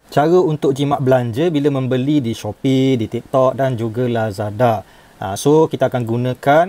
Cara untuk jimat belanja bila membeli di Shopee, di TikTok dan juga Lazada. So kita akan gunakan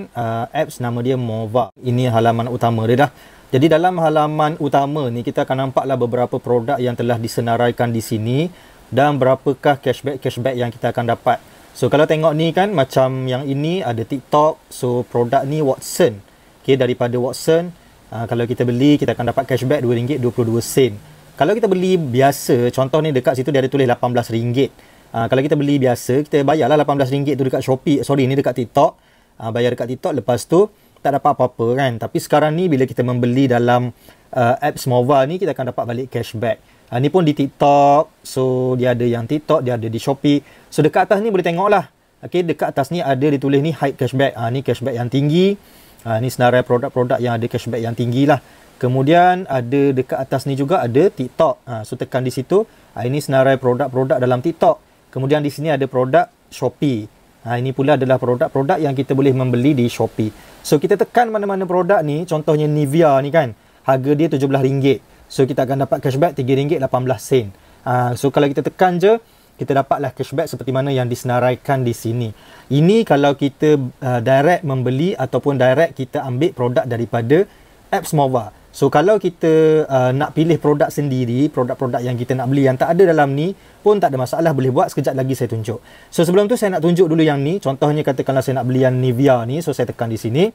apps nama dia Mova. Ini halaman utama dia dah. Jadi dalam halaman utama ni kita akan nampaklah beberapa produk yang telah disenaraikan di sini dan berapakah cashback yang kita akan dapat. So kalau tengok ni kan macam yang ini ada TikTok. So produk ni Watson. Okay, daripada Watson kalau kita beli kita akan dapat cashback RM2.22. Kalau kita beli biasa, contoh ni dekat situ dia ada tulis RM18. Kalau kita beli biasa, kita bayarlah RM18 tu dekat Shopee. Sorry, ni dekat TikTok. Bayar dekat TikTok, lepas tu tak dapat apa-apa kan. Tapi sekarang ni bila kita membeli dalam apps Mova ni, kita akan dapat balik cashback. Ni pun di TikTok. So, dia ada yang TikTok, dia ada di Shopee. So, dekat atas ni boleh tengok lah. Okay, dekat atas ni ada ditulis ni high cashback. Ni cashback yang tinggi. Ni senarai produk-produk yang ada cashback yang tinggi lah. Kemudian ada dekat atas ni juga ada TikTok. So tekan di situ. Ini senarai produk-produk dalam TikTok. Kemudian di sini ada produk Shopee. Ini pula adalah produk-produk yang kita boleh membeli di Shopee. So kita tekan mana-mana produk ni. Contohnya Nivea ni kan. Harga dia RM17. So kita akan dapat cashback RM3.18. So kalau kita tekan je, kita dapatlah cashback seperti mana yang disenaraikan di sini. Ini kalau kita direct membeli ataupun direct kita ambil produk daripada apps Mova. So kalau kita nak pilih produk sendiri, produk-produk yang kita nak beli yang tak ada dalam ni pun tak ada masalah, boleh buat. Sekejap lagi saya tunjuk. So sebelum tu saya nak tunjuk dulu yang ni. Contohnya katakanlah saya nak beli yang Nivea ni. So saya tekan di sini.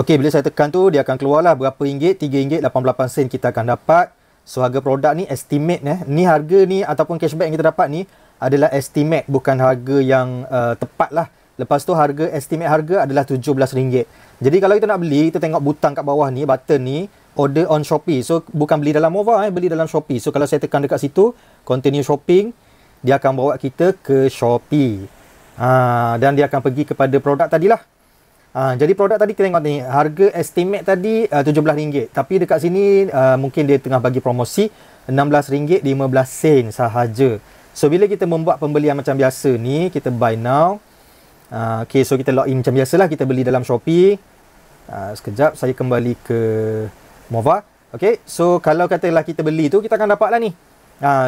Okey, bila saya tekan tu dia akan keluarlah berapa ringgit, RM3.88 kita akan dapat. So harga produk ni estimate ni harga ni ataupun cashback yang kita dapat ni adalah estimate, bukan harga yang tepat lah. Lepas tu harga estimate harga adalah RM17. Jadi kalau kita nak beli, kita tengok butang kat bawah ni, button ni, order on Shopee. So bukan beli dalam Mova, beli dalam Shopee. So kalau saya tekan dekat situ, continue shopping, dia akan bawa kita ke Shopee. Dan dia akan pergi kepada produk tadilah. Jadi produk tadi kita tengok ni, harga estimate tadi RM17. Tapi dekat sini mungkin dia tengah bagi promosi RM16.15 sahaja. So bila kita membuat pembelian macam biasa ni, kita buy now. Okay, so kita log in macam biasalah, kita beli dalam Shopee. Sekejap saya kembali ke Mova. Okay, so kalau katalah kita beli tu, kita akan dapat lah ni.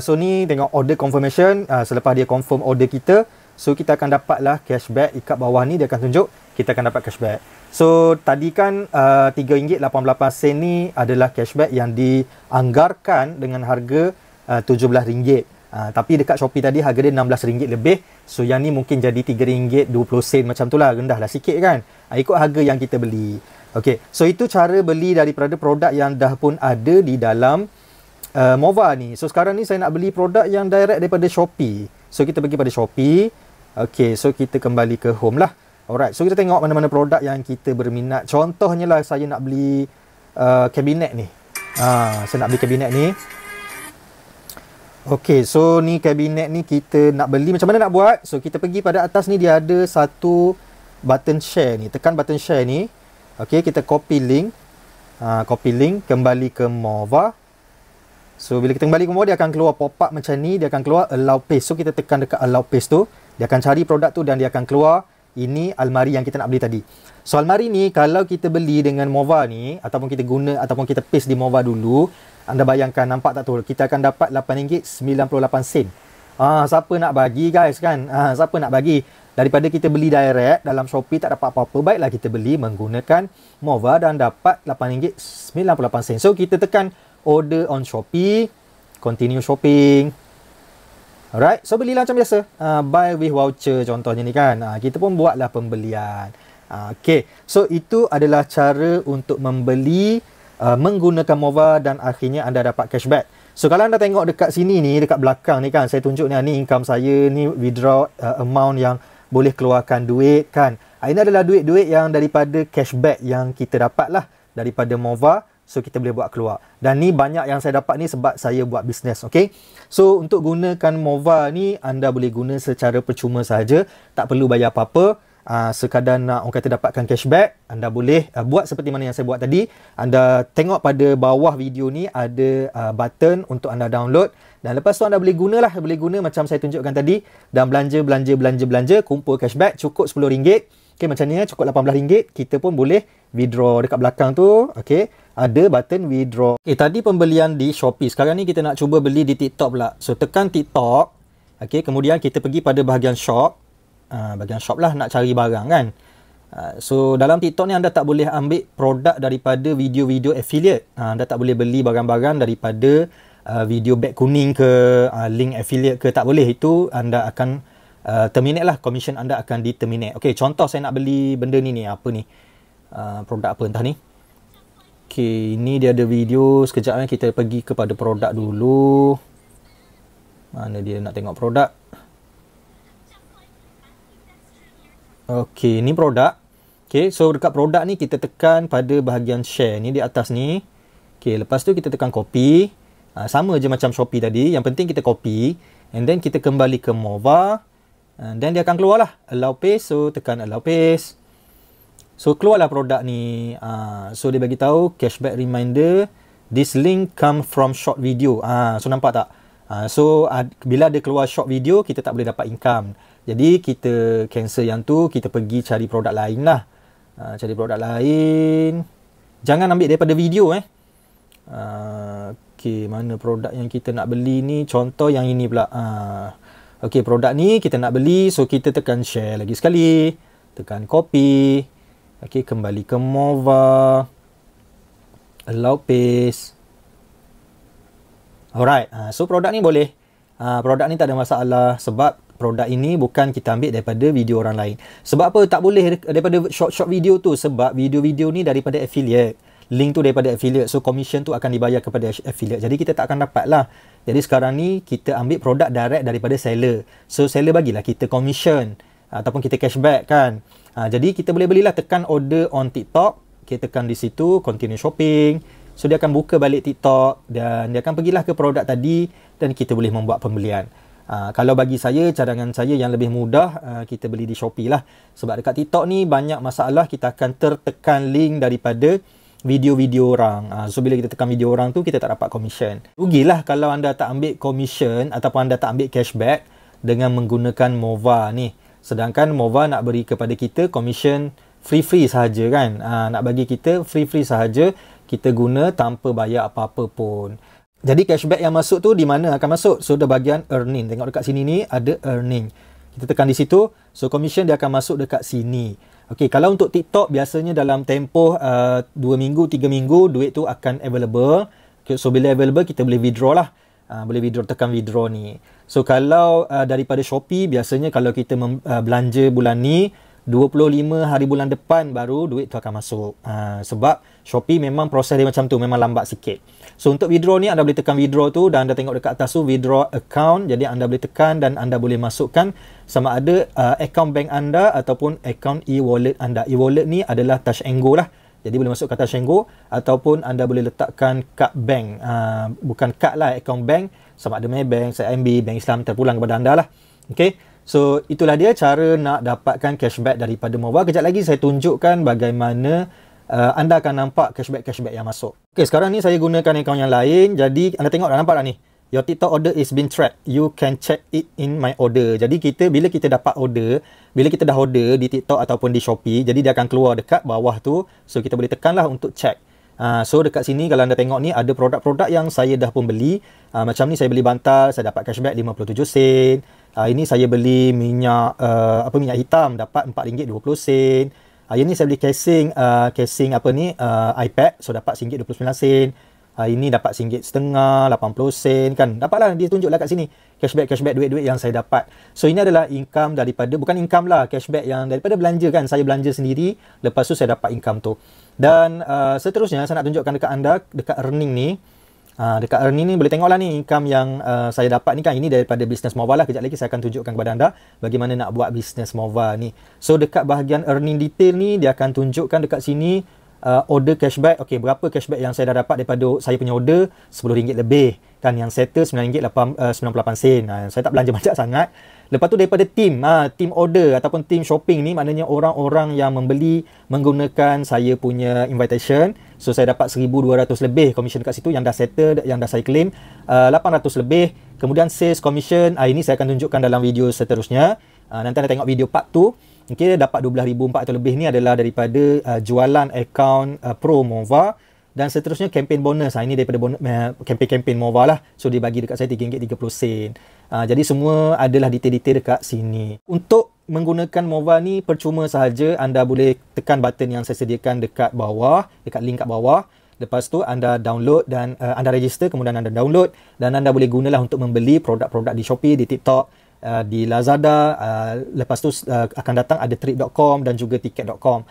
So ni tengok order confirmation. Selepas dia confirm order kita, so kita akan dapat lah cashback. Ikat bawah ni dia akan tunjuk kita akan dapat cashback. So tadi kan RM3.88 ni adalah cashback yang dianggarkan dengan harga RM17. Tapi dekat Shopee tadi harga dia RM16 lebih. So yang ni mungkin jadi RM3.20 macam tu lah. Rendah lah sikit kan. Ikut harga yang kita beli. Okay, so itu cara beli daripada produk yang dah pun ada di dalam Mova ni. So sekarang ni saya nak beli produk yang direct daripada Shopee. So kita pergi pada Shopee. Okay, so kita kembali ke home lah. Alright, so kita tengok mana-mana produk yang kita berminat. Contohnya lah saya nak beli kabinet ni. Saya nak beli kabinet ni. Okay, so ni kabinet ni kita nak beli. Macam mana nak buat? So kita pergi pada atas ni, dia ada satu button share ni. Tekan button share ni. Okay, kita copy link. Copy link, kembali ke Mova. So bila kita kembali ke Mova, dia akan keluar pop-up macam ni. Dia akan keluar allow paste. So kita tekan dekat allow paste tu. Dia akan cari produk tu dan dia akan keluar. Ini almari yang kita nak beli tadi. So almari ni kalau kita beli dengan Mova ni, ataupun kita guna, ataupun kita paste di Mova dulu, anda bayangkan, nampak tak tu? Kita akan dapat RM8.98. Siapa nak bagi guys kan? Siapa nak bagi? Daripada kita beli direct dalam Shopee tak dapat apa-apa, baiklah kita beli menggunakan Mova dan dapat RM8.98. So kita tekan order on Shopee, continue shopping. Alright, so belilah macam biasa. Buy with voucher contohnya ni kan. Kita pun buatlah pembelian. Okay, so itu adalah cara untuk membeli menggunakan Mova dan akhirnya anda dapat cashback. So kalau anda tengok dekat sini ni, dekat belakang ni kan, saya tunjuk ni income saya, ni withdraw amount yang boleh keluarkan duit kan. Ini adalah duit-duit yang daripada cashback yang kita dapat lah daripada Mova. So kita boleh buat keluar. Dan ni banyak yang saya dapat ni sebab saya buat bisnes. Okay, so untuk gunakan Mova ni, anda boleh guna secara percuma sahaja, tak perlu bayar apa-apa. Sekadar nak orang kata dapatkan cashback, anda boleh buat seperti mana yang saya buat tadi. Anda tengok pada bawah video ni ada button untuk anda download. Dan lepas tu anda boleh guna macam saya tunjukkan tadi. Dan belanja, kumpul cashback cukup RM10. Okey, macam ni cukup RM18, kita pun boleh withdraw dekat belakang tu. Okey, ada button withdraw. Okey, tadi pembelian di Shopee. Sekarang ni kita nak cuba beli di TikTok pula. So tekan TikTok. Okey, kemudian kita pergi pada bahagian shop. Bahagian shop lah, nak cari barang kan. So dalam TikTok ni anda tak boleh ambil produk daripada video-video affiliate. Anda tak boleh beli barang-barang daripada video beg kuning ke, link affiliate ke, tak boleh. Itu anda akan terminate lah, commission anda akan di-terminate. Okey, contoh saya nak beli benda ni, apa ni? Produk apa entah ni. Okey, ini dia ada video. Sekejap kita pergi kepada produk dulu. Mana dia nak tengok produk? Okey, ni produk. Okey, so dekat produk ni kita tekan pada bahagian share ni di atas ni. Okey, lepas tu kita tekan copy. Sama je macam Shopee tadi. Yang penting kita copy. And then kita kembali ke Mova. Dan dia akan keluar lah. Allow paste. So tekan allow paste. So keluarlah produk ni. So dia bagi tahu cashback reminder. This link come from short video. So nampak tak? So bila dia keluar short video, kita tak boleh dapat income. Jadi kita cancel yang tu. Kita pergi cari produk lain lah. Cari produk lain. Jangan ambil daripada video Okey, mana produk yang kita nak beli ni? Contoh yang ini pula. Okey, produk ni kita nak beli. So kita tekan share lagi sekali. Tekan copy. Okey, kembali ke Mova. Allow paste. Alright. So produk ni boleh. Produk ni tak ada masalah. Sebab produk ini bukan kita ambil daripada video orang lain. Sebab apa tak boleh daripada short video tu? Sebab video-video ni daripada affiliate. Link tu daripada affiliate. So commission tu akan dibayar kepada affiliate. Jadi kita tak akan dapat lah. Jadi sekarang ni kita ambil produk direct daripada seller. So seller bagilah kita commission. Ataupun kita cashback kan. Jadi kita boleh belilah, tekan order on TikTok. Kita tekan di situ, continue shopping. So dia akan buka balik TikTok. Dan dia akan pergilah ke produk tadi. Dan kita boleh membuat pembelian. Kalau bagi saya, cadangan saya yang lebih mudah, kita beli di Shopee lah. Sebab dekat TikTok ni banyak masalah, kita akan tertekan link daripada video-video orang. So bila kita tekan video orang tu, kita tak dapat commission. Rugilah kalau anda tak ambil commission ataupun anda tak ambil cashback dengan menggunakan Mova ni. Sedangkan Mova nak beri kepada kita commission free-free sahaja kan. Nak bagi kita free-free sahaja, kita guna tanpa bayar apa-apa pun. Jadi cashback yang masuk tu di mana akan masuk? So the bahagian earning. Tengok dekat sini ni ada earning. Kita tekan di situ. So commission dia akan masuk dekat sini. Okey, kalau untuk TikTok biasanya dalam tempoh 2 minggu, 3 minggu duit tu akan available. Okay, so bila available kita boleh withdraw lah. Boleh withdraw, tekan withdraw ni. So kalau daripada Shopee biasanya kalau kita belanja bulan ni 25 hari bulan depan baru duit tu akan masuk. Sebab Shopee memang proses dia macam tu, memang lambat sikit. So untuk withdraw ni anda boleh tekan withdraw tu dan anda tengok dekat atas tu withdraw account. Jadi anda boleh tekan dan anda boleh masukkan sama ada account bank anda ataupun account e-wallet anda. E-wallet ni adalah Touch 'n Go lah. Jadi boleh masukkan Touch 'n Go ataupun anda boleh letakkan kad bank. Bukan kad lah, account bank sama ada Maybank, CIMB, Bank Islam terpulang kepada anda lah. Okay. So itulah dia cara nak dapatkan cashback daripada Mova. Kejap lagi saya tunjukkan bagaimana anda akan nampak cashback yang masuk. Okay, sekarang ni saya gunakan akaun yang lain. Jadi anda tengok dah, nampak dah ni. Your TikTok order is been tracked. You can check it in my order. Jadi bila kita dapat order, bila kita dah order di TikTok ataupun di Shopee, jadi dia akan keluar dekat bawah tu. So kita boleh tekanlah untuk check. So dekat sini kalau anda tengok ni ada produk-produk yang saya dah pun beli. Macam ni saya beli bantal, saya dapat cashback 57 sen. Ini saya beli minyak minyak hitam, dapat RM4.20. Ini saya beli casing iPad, so dapat RM1.29. Ini dapat RM1.50, 80 sen kan. Dapatlah, dia tunjuklah kat sini cashback duit-duit yang saya dapat. So ini adalah income daripada, bukan income lah, cashback yang daripada belanja kan. Saya belanja sendiri, lepas tu saya dapat income tu. Dan seterusnya saya nak tunjukkan dekat anda dekat earning ni. Dekat earning ni boleh tengoklah ni income yang saya dapat ni kan. Ini daripada bisnes Mova lah. Kejap lagi saya akan tunjukkan kepada anda bagaimana nak buat bisnes Mova ni. So dekat bahagian earning detail ni dia akan tunjukkan dekat sini order cashback. Okey, berapa cashback yang saya dah dapat daripada saya punya order? RM10 lebih kan. Yang settle RM9.98. Saya tak belanja banyak sangat. Lepas tu daripada team order ataupun team shopping ni, maknanya orang-orang yang membeli menggunakan saya punya invitation. So saya dapat 1,200 lebih commission dekat situ yang dah settle, yang dah saya claim 800 lebih. Kemudian sales commission, ini saya akan tunjukkan dalam video seterusnya. Nanti anda tengok video part 2. okey, dapat 12,400 lebih ni adalah daripada jualan akaun Pro Mova. Dan seterusnya campaign bonus. Ini daripada campaign Mova lah. So dia bagi dekat saya RM3.30. Jadi semua adalah detail-detail dekat sini. Untuk menggunakan Mova ni percuma sahaja. Anda boleh tekan button yang saya sediakan dekat bawah, dekat link kat bawah. Lepas tu anda download dan anda register, kemudian anda download dan anda boleh gunalah untuk membeli produk-produk di Shopee, di TikTok, di Lazada. Lepas tu akan datang ada trip.com dan juga tiket.com.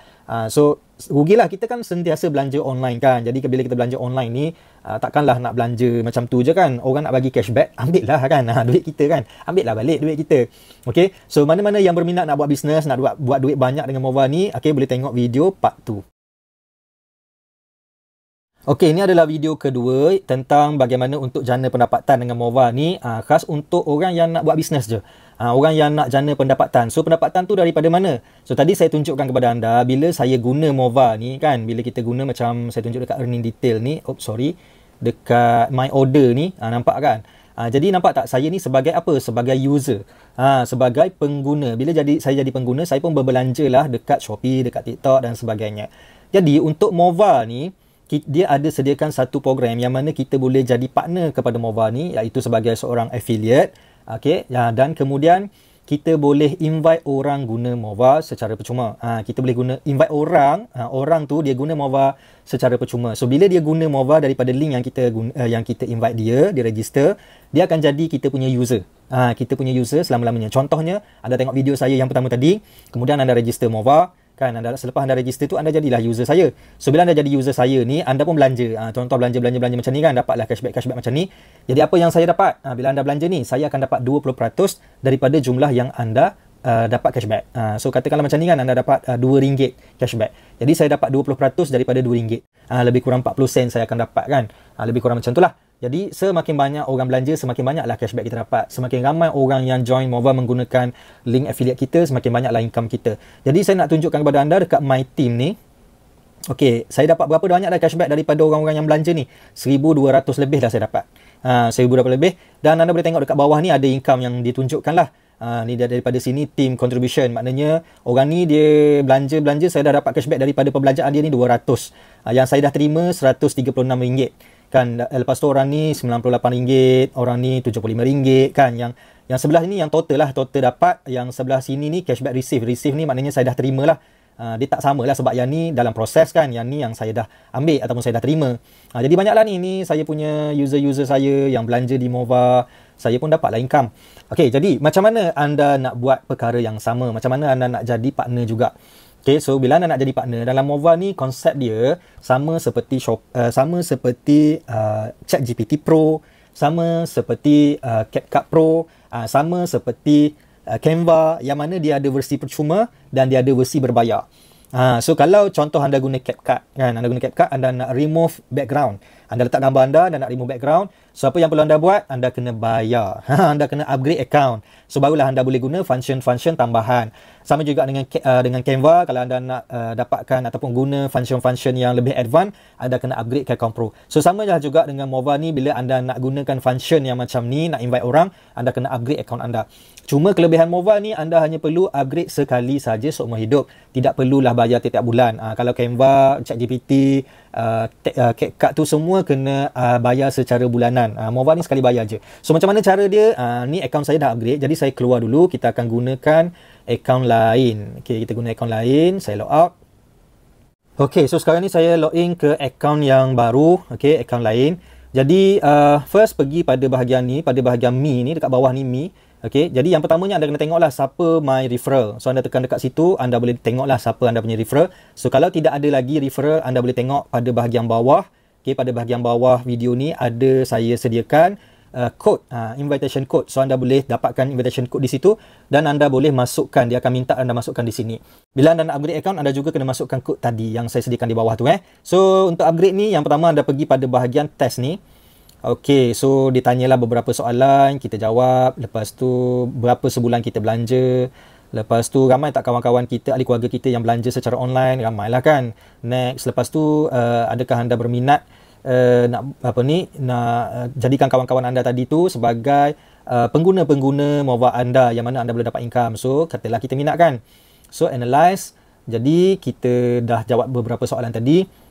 So rugilah, kita kan sentiasa belanja online kan. Jadi bila kita belanja online ni, takkanlah nak belanja macam tu je kan. Orang nak bagi cashback, ambil lah kan, duit kita kan, ambil lah balik duit kita. Okay, so mana-mana yang berminat nak buat bisnes, nak buat duit banyak dengan Mova ni, okay, boleh tengok video part 2. Okey, ini adalah video kedua tentang bagaimana untuk jana pendapatan dengan Mova ni, khas untuk orang yang nak buat bisnes je. Orang yang nak jana pendapatan. So pendapatan tu daripada mana? So tadi saya tunjukkan kepada anda bila saya guna Mova ni kan, bila kita guna macam saya tunjuk dekat earning detail ni, dekat my order ni, nampak kan? Jadi nampak tak, saya ni sebagai apa? Sebagai user. Sebagai pengguna. Bila saya jadi pengguna, saya pun berbelanja lah dekat Shopee, dekat TikTok dan sebagainya. Jadi untuk Mova ni, dia ada sediakan satu program yang mana kita boleh jadi partner kepada Mova ni, iaitu sebagai seorang affiliate. Okey, dan kemudian kita boleh invite orang guna Mova secara percuma. Kita boleh invite orang, orang tu dia guna Mova secara percuma. So bila dia guna Mova daripada link yang kita invite dia register, dia akan jadi kita punya user. Kita punya user selama-lamanya. Contohnya, anda tengok video saya yang pertama tadi, kemudian anda register Mova. Kan, selepas anda register tu, anda jadilah user saya. So bila anda jadi user saya ni, anda pun belanja. Contoh belanja macam ni kan, dapatlah cashback macam ni. Jadi apa yang saya dapat? Bila anda belanja ni, saya akan dapat 20% daripada jumlah yang anda dapat cashback. So katakanlah macam ni kan, anda dapat RM2 cashback. Jadi saya dapat 20% daripada RM2. Lebih kurang 40 sen saya akan dapat kan. Lebih kurang macam tu lah. Jadi semakin banyak orang belanja, semakin banyaklah cashback kita dapat. Semakin ramai orang yang join Mova menggunakan link affiliate kita, semakin banyaklah income kita. Jadi saya nak tunjukkan kepada anda dekat my team ni. Okey, saya dapat berapa banyak dah cashback daripada orang-orang yang belanja ni? 1,200 lebih dah saya dapat. 1,200 lebih. Dan anda boleh tengok dekat bawah ni ada income yang ditunjukkan lah. Ni daripada sini team contribution. Maknanya orang ni dia belanja, saya dah dapat cashback daripada perbelanjaan dia ni 200. Yang saya dah terima RM136. Kan, lepas tu orang ni RM98, orang ni RM75 kan. Yang sebelah ni yang total lah, total dapat. Yang sebelah sini ni cashback receive ni maknanya saya dah terima lah. Dia tak sama lah sebab yang ni dalam proses kan, yang ni yang saya dah ambil ataupun saya dah terima. Jadi banyaklah ni saya punya user-user saya yang belanja di Mova, saya pun dapatlah income. Okey, jadi macam mana anda nak buat perkara yang sama? Macam mana anda nak jadi partner juga? Okay, so bila anda nak jadi partner dalam Mova ni, konsep dia sama seperti ChatGPT Pro, sama seperti CapCut Pro, sama seperti Canva, yang mana dia ada versi percuma dan dia ada versi berbayar. So kalau contoh anda guna CapCut kan, anda nak remove background, anda letak gambar anda dan nak remove background. So apa yang perlu anda buat? Anda kena bayar. Anda kena upgrade account. So barulah anda boleh guna function-function tambahan. Sama juga dengan Canva, kalau anda nak dapatkan ataupun guna function-function yang lebih advance, anda kena upgrade ke account Pro. So sama juga dengan Mova ni, bila anda nak gunakan function yang macam ni, nak invite orang, anda kena upgrade account anda. Cuma kelebihan Mova ni, anda hanya perlu upgrade sekali saja seumur hidup. Tidak perlulah bayar tiap-tiap bulan. Kalau Canva, ChatGPT, CapCut tu semua kena bayar secara bulanan. Mova ni sekali bayar je. So macam mana cara dia? Ni account saya dah upgrade, jadi saya keluar dulu. Kita akan gunakan account lain. Okay, kita guna account lain. Saya log out. Okay, so sekarang ni saya login ke account yang baru. Okay, account lain. Jadi first pergi pada bahagian ni, pada bahagian me ni, dekat bawah ni me. Okay, jadi yang pertamanya anda kena tengoklah siapa my referral. So anda tekan dekat situ, anda boleh tengoklah siapa anda punya referral. So kalau tidak ada lagi referral, anda boleh tengok pada bahagian bawah. Okay, pada bahagian bawah video ni ada saya sediakan code, invitation code. So anda boleh dapatkan invitation code di situ dan anda boleh masukkan, dia akan minta anda masukkan di sini. Bila anda nak upgrade account, anda juga kena masukkan kod tadi yang saya sediakan di bawah tu. So untuk upgrade ni, yang pertama anda pergi pada bahagian test ni. Okey, so ditanyalah beberapa soalan, kita jawab. Lepas tu berapa sebulan kita belanja. Lepas tu ramai tak kawan-kawan kita, ahli keluarga kita yang belanja secara online? Ramailah kan. Next, lepas tu adakah anda berminat nak jadikan kawan-kawan anda tadi tu sebagai pengguna-pengguna Mova anda, yang mana anda boleh dapat income. So katalah kita minat kan. So analyze. Jadi kita dah jawab beberapa soalan tadi.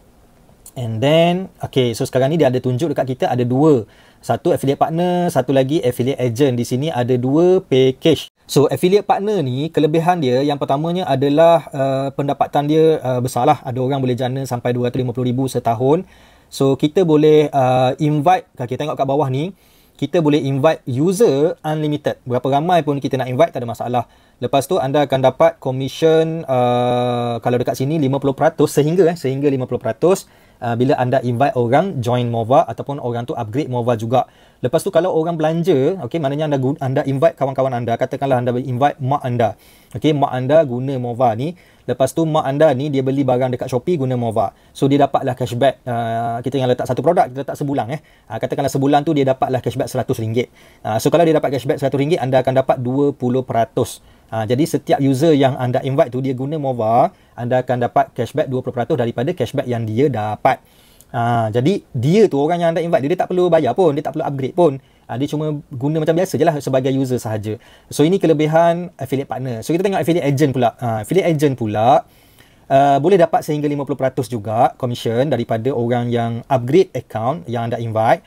And then, okay, so sekarang ni dia ada tunjuk dekat kita ada dua. Satu affiliate partner, satu lagi affiliate agent. Di sini ada dua package. So affiliate partner ni, kelebihan dia yang pertamanya adalah pendapatan dia besar lah. Ada orang boleh jana sampai 250,000 setahun. So kita boleh invite, kalau kita tengok kat bawah ni, kita boleh invite user unlimited. Berapa ramai pun kita nak invite, tak ada masalah. Lepas tu anda akan dapat commission kalau dekat sini 50% sehingga 50% bila anda invite orang join Mova ataupun orang tu upgrade Mova juga. Lepas tu kalau orang belanja, okey, maknanya anda invite kawan-kawan anda, katakanlah anda invite mak anda. Okey, mak anda guna Mova ni. Lepas tu mak anda ni dia beli barang dekat Shopee guna Mova. So dia dapatlah cashback. Kita yang letak satu produk, kita letak sebulan katakanlah sebulan tu dia dapatlah cashback RM100. So kalau dia dapat cashback RM100, anda akan dapat 20%. Jadi setiap user yang anda invite tu dia guna Mova, anda akan dapat cashback 20% daripada cashback yang dia dapat. Jadi dia tu orang yang anda invite, dia tak perlu bayar pun, dia tak perlu upgrade pun. Dia cuma guna macam biasa je lah sebagai user sahaja. So ini kelebihan affiliate partner. So kita tengok affiliate agent pula. Affiliate agent pula boleh dapat sehingga 50% juga commission daripada orang yang upgrade account yang anda invite.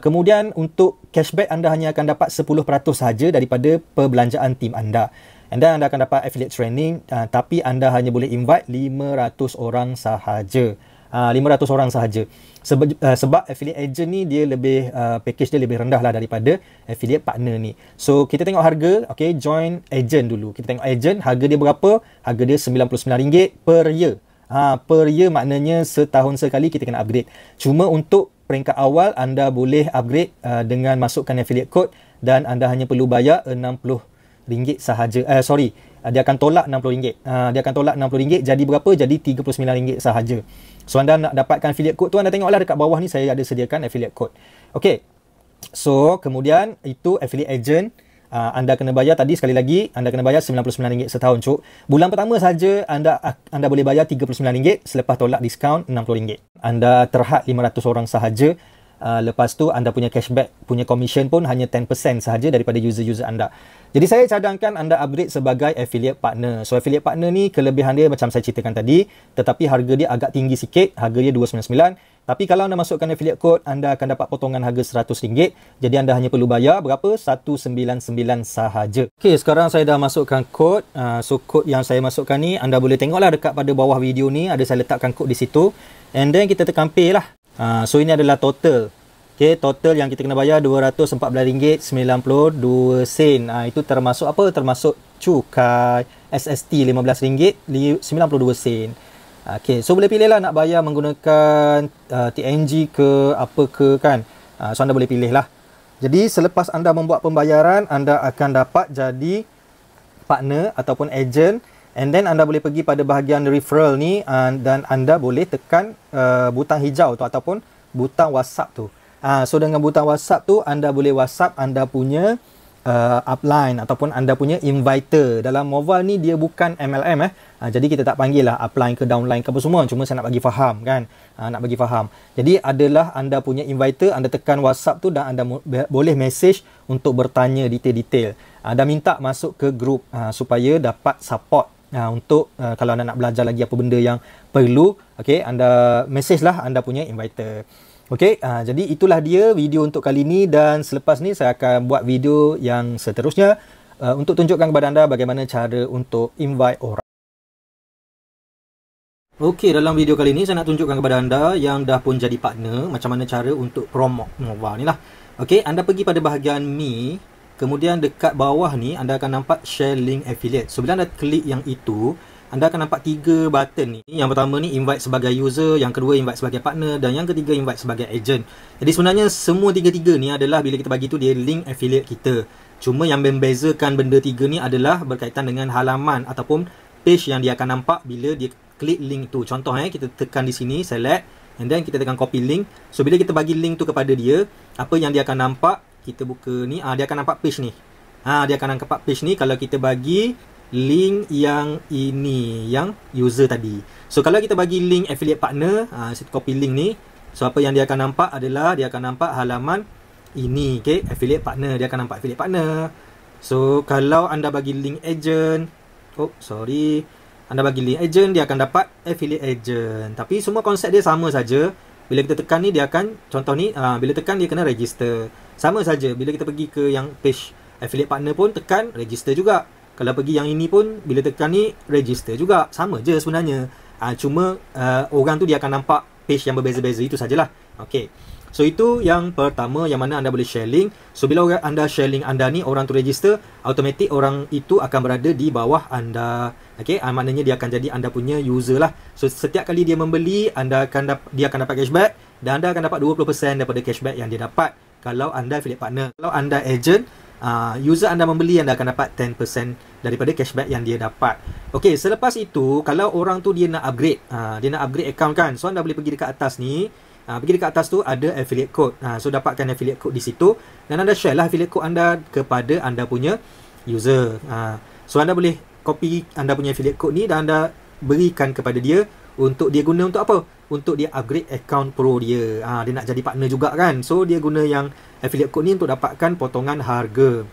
Kemudian untuk cashback anda hanya akan dapat 10% sahaja daripada perbelanjaan tim anda. And then anda akan dapat affiliate training, tapi anda hanya boleh invite 500 orang sahaja. 500 orang sahaja. Sebab affiliate agent ni dia lebih package dia lebih rendah lah daripada affiliate partner ni. So kita tengok harga, okay, join agent dulu. Kita tengok agent, harga dia berapa? Harga dia RM99 per year. Per year maknanya setahun sekali kita kena upgrade. Cuma untuk peringkat awal anda boleh upgrade dengan masukkan affiliate code dan anda hanya perlu bayar RM60 sahaja. Dia akan tolak RM60. Dia akan tolak RM60 jadi berapa? Jadi RM39 sahaja. So anda nak dapatkan affiliate code tu, anda tengoklah dekat bawah ni saya ada sediakan affiliate code. Okay. So kemudian itu affiliate agent. Anda kena bayar tadi sekali lagi, anda kena bayar RM99 setahun cuk. Bulan pertama saja anda boleh bayar RM39, selepas tolak diskaun RM60. Anda terhad 500 orang sahaja. Lepas tu anda punya cashback, punya commission pun hanya 10% sahaja daripada user-user anda. Jadi saya cadangkan anda upgrade sebagai affiliate partner. So affiliate partner ni kelebihan dia macam saya ceritakan tadi, tetapi harga dia agak tinggi sikit, harga dia RM299. Tapi kalau anda masukkan affiliate code, anda akan dapat potongan harga RM100. Jadi anda hanya perlu bayar berapa? RM199 sahaja. Okey, sekarang saya dah masukkan kod. So kod yang saya masukkan ni anda boleh tengoklah dekat pada bawah video ni, ada saya letakkan kod di situ. And then kita tekan pay lah. So ini adalah total. Okay, total yang kita kena bayar RM214.92. Itu termasuk apa? Termasuk cukai SST RM15.92. Okay, so boleh pilih lah nak bayar menggunakan TNG ke apa ke kan. So anda boleh pilih lah. Jadi selepas anda membuat pembayaran, anda akan dapat jadi partner ataupun agent. And then anda boleh pergi pada bahagian referral ni dan anda boleh tekan butang hijau tu ataupun butang WhatsApp tu. So dengan butang WhatsApp tu anda boleh WhatsApp anda punya upline ataupun anda punya inviter. Dalam Mova ni dia bukan MLM jadi kita tak panggil lah upline ke downline ke apa semua. Cuma saya nak bagi faham kan. Nak bagi faham. Jadi adalah anda punya inviter, anda tekan WhatsApp tu dan anda boleh message untuk bertanya detail-detail. Anda minta masuk ke grup supaya dapat support. Untuk kalau anda nak belajar lagi apa benda yang perlu, okay, anda message lah anda punya inviter. Okay, jadi itulah dia video untuk kali ini dan selepas ni saya akan buat video yang seterusnya untuk tunjukkan kepada anda bagaimana cara untuk invite orang. Okay, dalam video kali ini saya nak tunjukkan kepada anda yang dah pun jadi partner macam mana cara untuk promote Mova ni lah. Okay, anda pergi pada bahagian Me. Kemudian dekat bawah ni anda akan nampak share link affiliate. So bila anda klik yang itu, anda akan nampak 3 button ni. Yang pertama ni invite sebagai user, yang kedua invite sebagai partner dan yang ketiga invite sebagai agent. Jadi sebenarnya semua tiga-tiga ni adalah bila kita bagi tu dia link affiliate kita. Cuma yang membezakan benda tiga ni adalah berkaitan dengan halaman ataupun page yang dia akan nampak bila dia klik link tu. Contoh kita tekan di sini select and then kita tekan copy link. So bila kita bagi link tu kepada dia, apa yang dia akan nampak, kita buka ni, dia akan nampak page ni. Dia akan nampak page ni kalau kita bagi link yang ini, yang user tadi. So kalau kita bagi link affiliate partner, saya copy link ni. So apa yang dia akan nampak adalah dia akan nampak halaman ini, okay, affiliate partner. Dia akan nampak affiliate partner. So kalau anda bagi link agent, anda bagi link agent, dia akan dapat affiliate agent. Tapi semua konsep dia sama saja. Bila kita tekan ni dia akan, contoh ni, bila tekan dia kena register. Sama saja. Bila kita pergi ke yang page affiliate partner pun tekan register juga. Kalau pergi yang ini pun bila tekan ni register juga. Sama je sebenarnya. Cuma orang tu dia akan nampak page yang berbeza-beza, itu sajalah. Okey. So itu yang pertama yang mana anda boleh share link. So bila anda share link anda ni, orang tu register, automatik orang itu akan berada di bawah anda. Okey, maknanya dia akan jadi anda punya user lah. So setiap kali dia membeli, dia akan dapat cashback dan anda akan dapat 20% daripada cashback yang dia dapat kalau anda affiliate partner. Kalau anda agent, user anda membeli, anda akan dapat 10% daripada cashback yang dia dapat. Okey, selepas itu kalau orang tu dia nak upgrade, dia nak upgrade account kan. So anda boleh pergi dekat atas ni. Pergi dekat atas tu ada affiliate code. So dapatkan affiliate code di situ dan anda share lah affiliate code anda kepada anda punya user. So anda boleh copy anda punya affiliate code ni dan anda berikan kepada dia untuk dia guna untuk apa? Untuk dia upgrade account pro dia. Dia nak jadi partner juga kan. So dia guna yang affiliate code ni untuk dapatkan potongan harga.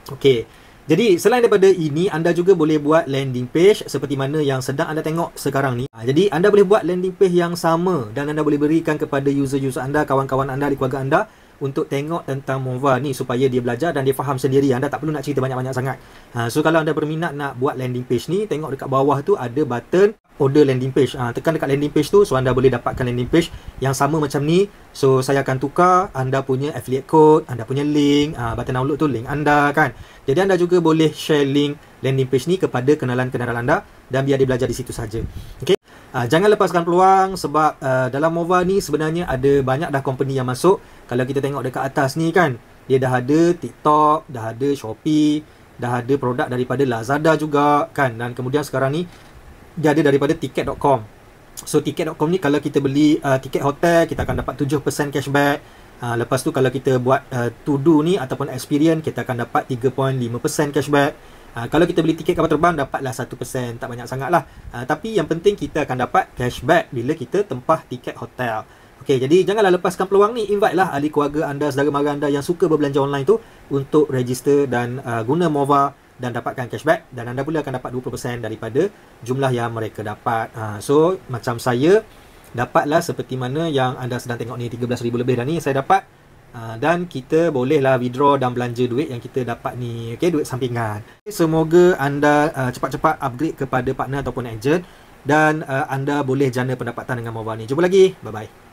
Okey. Jadi selain daripada ini, anda juga boleh buat landing page seperti mana yang sedang anda tengok sekarang ni. Jadi anda boleh buat landing page yang sama dan anda boleh berikan kepada user-user anda, kawan-kawan anda di keluarga anda untuk tengok tentang Monva ni supaya dia belajar dan dia faham sendiri. Anda tak perlu nak cerita banyak-banyak sangat. So kalau anda berminat nak buat landing page ni, tengok dekat bawah tu ada button order landing page. Tekan dekat landing page tu, so anda boleh dapatkan landing page yang sama macam ni. So saya akan tukar anda punya affiliate code, anda punya link, button download tu link anda kan. Jadi anda juga boleh share link landing page ni kepada kenalan-kenalan anda dan biar dia belajar di situ saja. Okey. Jangan lepaskan peluang sebab dalam Monva ni sebenarnya ada banyak dah company yang masuk. Kalau kita tengok dekat atas ni kan, dia dah ada TikTok, dah ada Shopee, dah ada produk daripada Lazada juga kan. Dan kemudian sekarang ni dia ada daripada tiket.com. So tiket.com ni kalau kita beli tiket hotel, kita akan dapat 7% cashback. Lepas tu kalau kita buat to do ni ataupun experience, kita akan dapat 3.5% cashback. Kalau kita beli tiket kapal terbang, dapatlah 1%. Tak banyak sangat lah. Tapi yang penting kita akan dapat cashback bila kita tempah tiket hotel. Okey, jadi janganlah lepaskan peluang ni. Invite lah ahli keluarga anda, saudara mara anda yang suka berbelanja online tu untuk register dan guna Monva dan dapatkan cashback. Dan anda pula akan dapat 20% daripada jumlah yang mereka dapat. So macam saya dapatlah seperti mana yang anda sedang tengok ni, 13,000 lebih dah ni saya dapat. Dan kita bolehlah withdraw dan belanja duit yang kita dapat ni. Okey, duit sampingan. Semoga anda cepat-cepat upgrade kepada partner ataupun agent dan anda boleh jana pendapatan dengan Monva ni. Jumpa lagi. Bye bye.